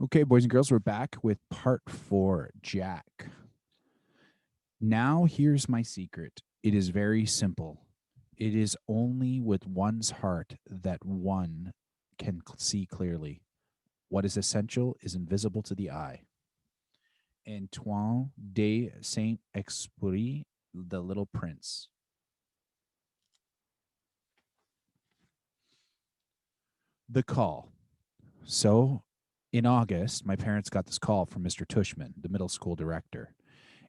Okay, boys and girls, we're back with part 4, Jack. Now, here's my secret. It is very simple. It is only with one's heart that one can see clearly. What is essential is invisible to the eye. Antoine de Saint Exupéry, The Little Prince. The call. So, in August, my parents got this call from Mr. Tushman, the middle school director.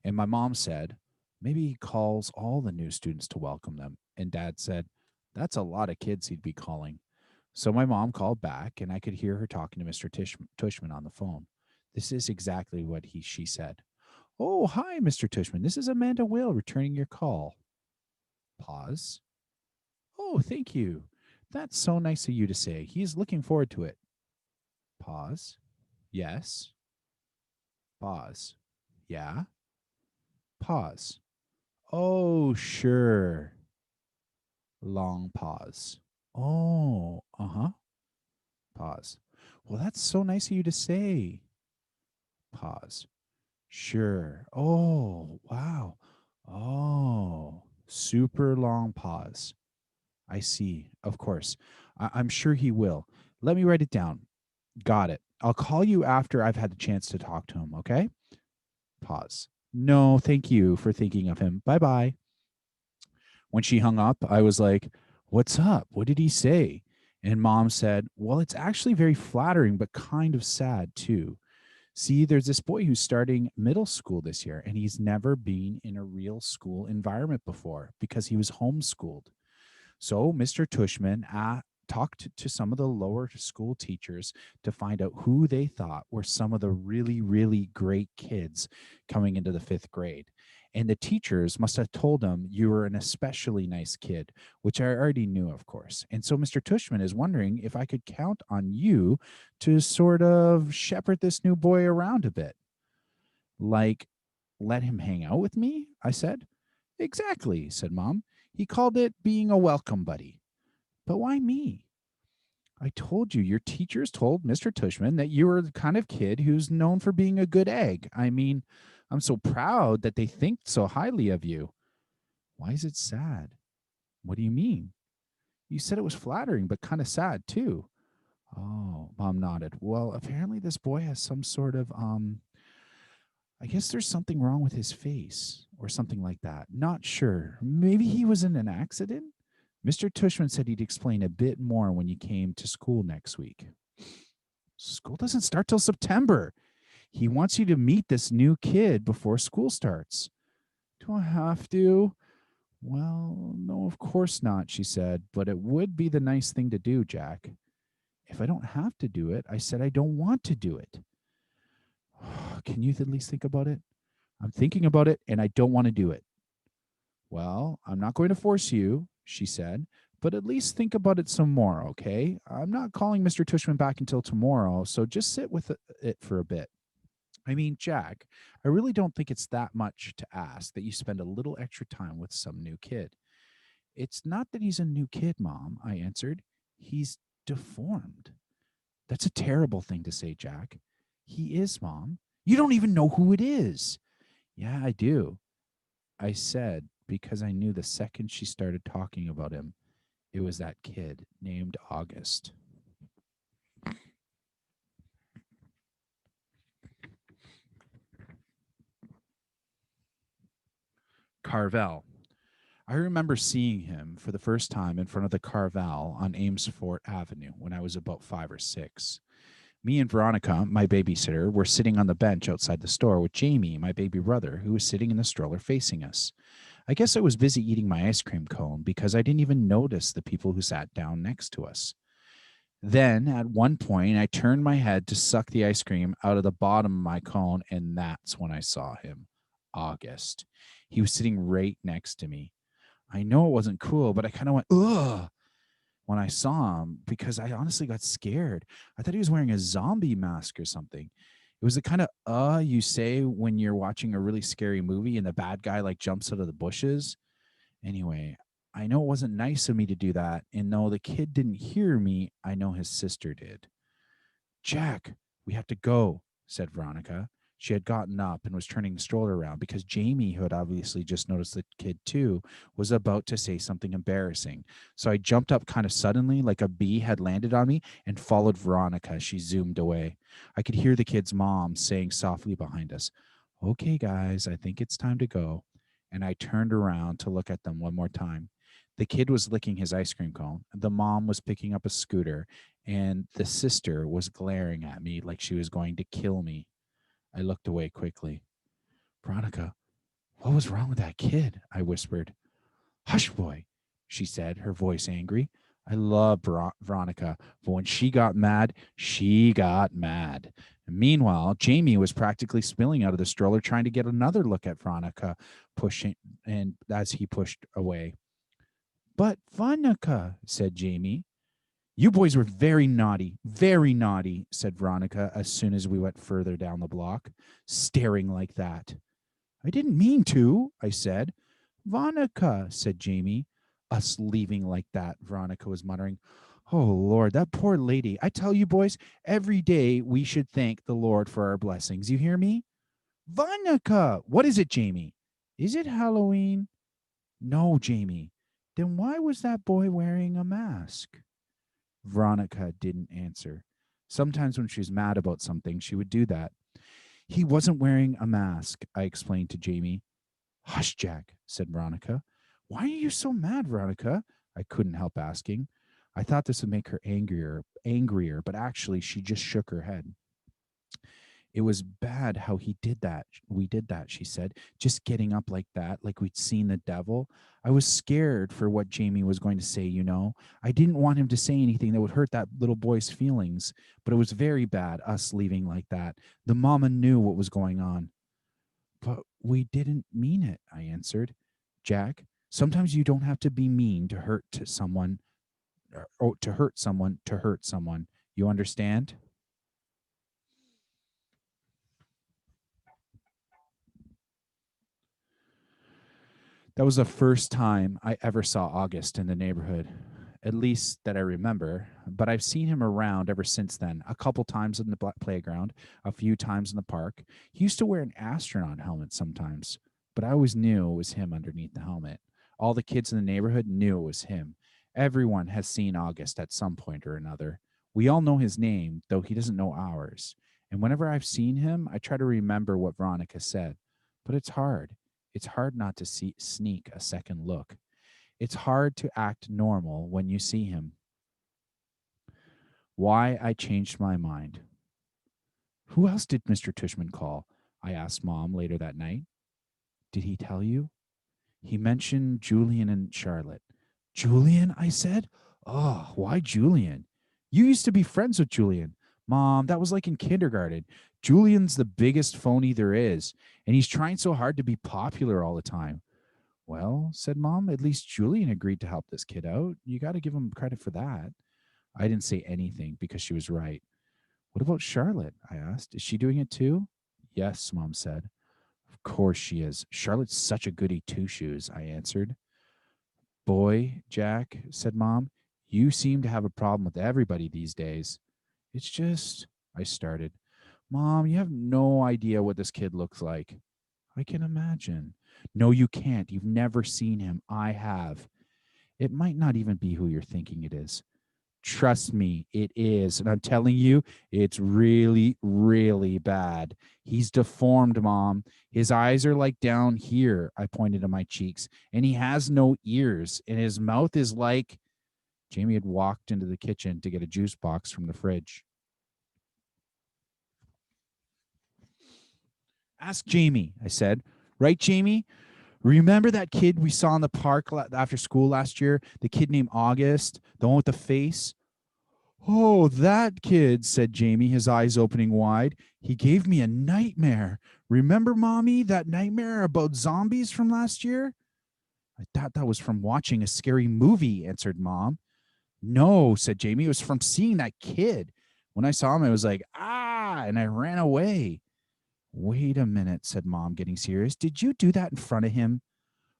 And my mom said, maybe he calls all the new students to welcome them. And dad said, that's a lot of kids he'd be calling. So my mom called back, and I could hear her talking to Mr. Tushman on the phone. This is exactly what she said. Oh, hi, Mr. Tushman. This is Amanda Will returning your call. Pause. Oh, thank you. That's so nice of you to say. He's looking forward to it. Pause. Yes. Pause. Yeah. Pause. Oh, sure. Long pause. Oh, uh-huh. Pause. Well, that's so nice of you to say. Pause. Sure. Oh, wow. Oh, super long pause. I see. Of course. I'm sure he will. Let me write it down. Got it. I'll call you after I've had the chance to talk to him, okay? Pause. No, thank you for thinking of him. Bye bye. When she hung up, I was like, what's up? What did he say? And mom said, well, it's actually very flattering, but kind of sad too. See, there's this boy who's starting middle school this year, and he's never been in a real school environment before because he was homeschooled. So Mr. Tushman talked to some of the lower school teachers to find out who they thought were some of the really, really great kids coming into the 5th grade. And the teachers must have told him you were an especially nice kid, which I already knew, of course. And so Mr. Tushman is wondering if I could count on you to sort of shepherd this new boy around a bit. Like, let him hang out with me? I said. Exactly, said Mom. He called it being a welcome buddy. But why me? I told you, your teachers told Mr. Tushman that you were the kind of kid who's known for being a good egg. I mean, I'm so proud that they think so highly of you. Why is it sad? What do you mean? You said it was flattering, but kind of sad too. Oh, Mom nodded. Well, apparently this boy has some sort of, I guess there's something wrong with his face or something like that. Not sure. Maybe he was in an accident? Mr. Tushman said he'd explain a bit more when you came to school next week. School doesn't start till September. He wants you to meet this new kid before school starts. Do I have to? Well, no, of course not, she said, but it would be the nice thing to do, Jack. If I don't have to do it, I said I don't want to do it. Can you at least think about it? I'm thinking about it and I don't want to do it. Well, I'm not going to force you, she said, but at least think about it some more, okay? I'm not calling Mr. Tushman back until tomorrow, so just sit with it for a bit. I mean, Jack, I really don't think it's that much to ask that you spend a little extra time with some new kid. It's not that he's a new kid, Mom, I answered. He's deformed. That's a terrible thing to say, Jack. He is, Mom. You don't even know who it is. Yeah, I do. I said, because I knew the second she started talking about him, it was that kid named August. Carvel. I remember seeing him for the first time in front of the Carvel on Amesfort Avenue when I was about 5 or 6. Me and Veronica, my babysitter, were sitting on the bench outside the store with Jamie, my baby brother, who was sitting in the stroller facing us. I guess I was busy eating my ice cream cone because I didn't even notice the people who sat down next to us. Then, at one point, I turned my head to suck the ice cream out of the bottom of my cone, and that's when I saw him. August. He was sitting right next to me. I know it wasn't cool, but I kind of went, ugh, when I saw him because I honestly got scared. I thought he was wearing a zombie mask or something. It was the kind of you say when you're watching a really scary movie and the bad guy like jumps out of the bushes. Anyway, I know it wasn't nice of me to do that. And though the kid didn't hear me, I know his sister did. Jack, We have to go, said Veronica. She had gotten up and was turning the stroller around because Jamie, who had obviously just noticed the kid too, was about to say something embarrassing. So I jumped up kind of suddenly, like a bee had landed on me, and followed Veronica as she zoomed away. I could hear the kid's mom saying softly behind us, "Okay, guys, I think it's time to go." And I turned around to look at them one more time. The kid was licking his ice cream cone. The mom was picking up a scooter, and the sister was glaring at me like she was going to kill me. I looked away quickly. Veronica, what was wrong with that kid? I whispered. Hush, boy, she said, her voice angry. I love Veronica, but when she got mad, she got mad. And meanwhile, Jamie was practically spilling out of the stroller trying to get another look at Veronica, pushing and as he pushed away. But Veronica, said Jamie. You boys were very naughty, said Veronica as soon as we went further down the block, staring like that. I didn't mean to, I said. Veronica, said Jamie. Us leaving like that, Veronica was muttering. Oh, Lord, that poor lady. I tell you, boys, every day we should thank the Lord for our blessings. You hear me? Veronica, what is it, Jamie? Is it Halloween? No, Jamie. Then why was that boy wearing a mask? Veronica didn't answer. Sometimes when she was mad about something, she would do that. He wasn't wearing a mask, I explained to Jamie. Hush, Jack, said Veronica. Why are you so mad, Veronica? I couldn't help asking. I thought this would make her angrier, but actually she just shook her head. It was bad how he did that. We did that, she said, just getting up like that, like we'd seen the devil. I was scared for what Jamie was going to say, you know. I didn't want him to say anything that would hurt that little boy's feelings, but it was very bad, us leaving like that. The mama knew what was going on. But we didn't mean it, I answered. Jack, sometimes you don't have to be mean to hurt to someone or to hurt someone to hurt someone. You understand? That was the first time I ever saw August in the neighborhood, at least that I remember. But I've seen him around ever since then, a couple times in the playground, a few times in the park. He used to wear an astronaut helmet sometimes, but I always knew it was him underneath the helmet. All the kids in the neighborhood knew it was him. Everyone has seen August at some point or another. We all know his name, though he doesn't know ours. And whenever I've seen him, I try to remember what Veronica said. But it's hard. It's hard not to sneak a second look. It's hard to act normal when you see him. Why I changed my mind. Who else did Mr. Tushman call? I asked Mom later that night. Did he tell you? He mentioned Julian and Charlotte. Julian, I said. Oh, why Julian? You used to be friends with Julian. Mom, that was like in kindergarten. Julian's the biggest phony there is, and he's trying so hard to be popular all the time. Well, said Mom, at least Julian agreed to help this kid out. You got to give him credit for that. I didn't say anything because she was right. What about Charlotte? I asked. Is she doing it too? Yes, Mom said. Of course she is. Charlotte's such a goody two shoes, I answered. Boy, Jack, said Mom, you seem to have a problem with everybody these days. It's just, I started. Mom, you have no idea what this kid looks like. I can imagine. No, you can't. You've never seen him. I have. It might not even be who you're thinking it is. Trust me, it is. And I'm telling you, it's really, really bad. He's deformed, Mom. His eyes are like down here. I pointed to my cheeks. And he has no ears. And his mouth is like. Jamie had walked into the kitchen to get a juice box from the fridge. Ask Jamie, I said. Right, Jamie? Remember that kid we saw in the park after school last year? The kid named August, the one with the face? Oh, that kid, said Jamie, his eyes opening wide. He gave me a nightmare. Remember, Mommy, that nightmare about zombies from last year? I thought that was from watching a scary movie, answered Mom. No, said Jamie, it was from seeing that kid. When I saw him, I was like, ah, and I ran away. Wait a minute, said Mom, getting serious. Did you do that in front of him?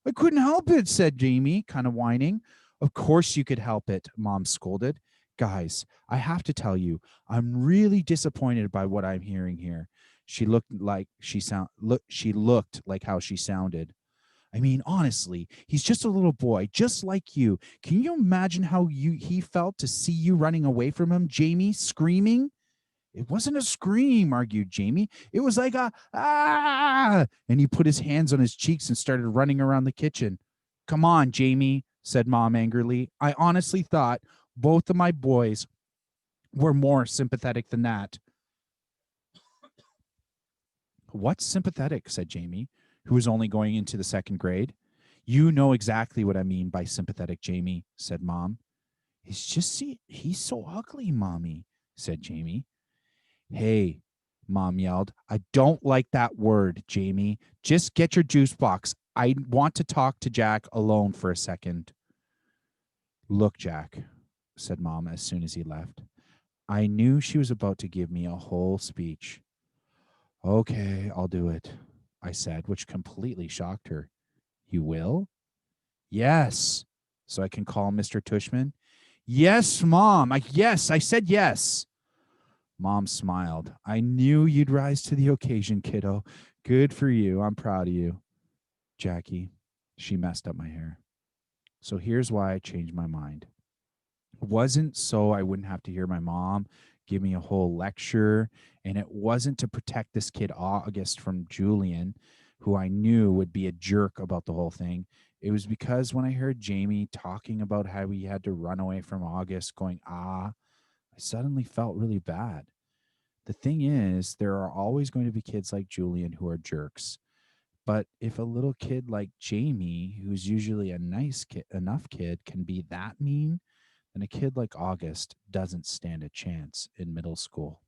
I couldn't help it, said Jamie, kind of whining. Of course you could help it, Mom scolded. Guys, I have to tell you, I'm really disappointed by what I'm hearing here. She looked like how she sounded. I mean, honestly, he's just a little boy, just like you. Can you imagine how he felt to see you running away from him, Jamie, screaming? It wasn't a scream, argued Jamie. It was like a ah, and he put his hands on his cheeks and started running around the kitchen. Come on, Jamie, said Mom angrily. I honestly thought both of my boys were more sympathetic than that. What's sympathetic? Said Jamie, who was only going into the second grade. You know exactly what I mean by sympathetic, Jamie, said Mom. He's so ugly, Mommy, said Jamie. Hey, Mom yelled. I don't like that word, Jamie. Just get your juice box. I want to talk to Jack alone for a second. Look, Jack, said Mom as soon as he left. I knew she was about to give me a whole speech. Okay, I'll do it, I said, which completely shocked her. You will? Yes. So I can call Mr. Tushman? Yes, Mom. I said yes. Mom smiled. I knew you'd rise to the occasion, kiddo. Good for you. I'm proud of you. Jackie, she messed up my hair. So here's why I changed my mind. It wasn't so I wouldn't have to hear my mom give me a whole lecture, and it wasn't to protect this kid August from Julian, who I knew would be a jerk about the whole thing. It was because when I heard Jamie talking about how he had to run away from August, going, I suddenly felt really bad. The thing is, there are always going to be kids like Julian who are jerks. But if a little kid like Jamie, who's usually a nice kid, enough kid, can be that mean, then a kid like August doesn't stand a chance in middle school.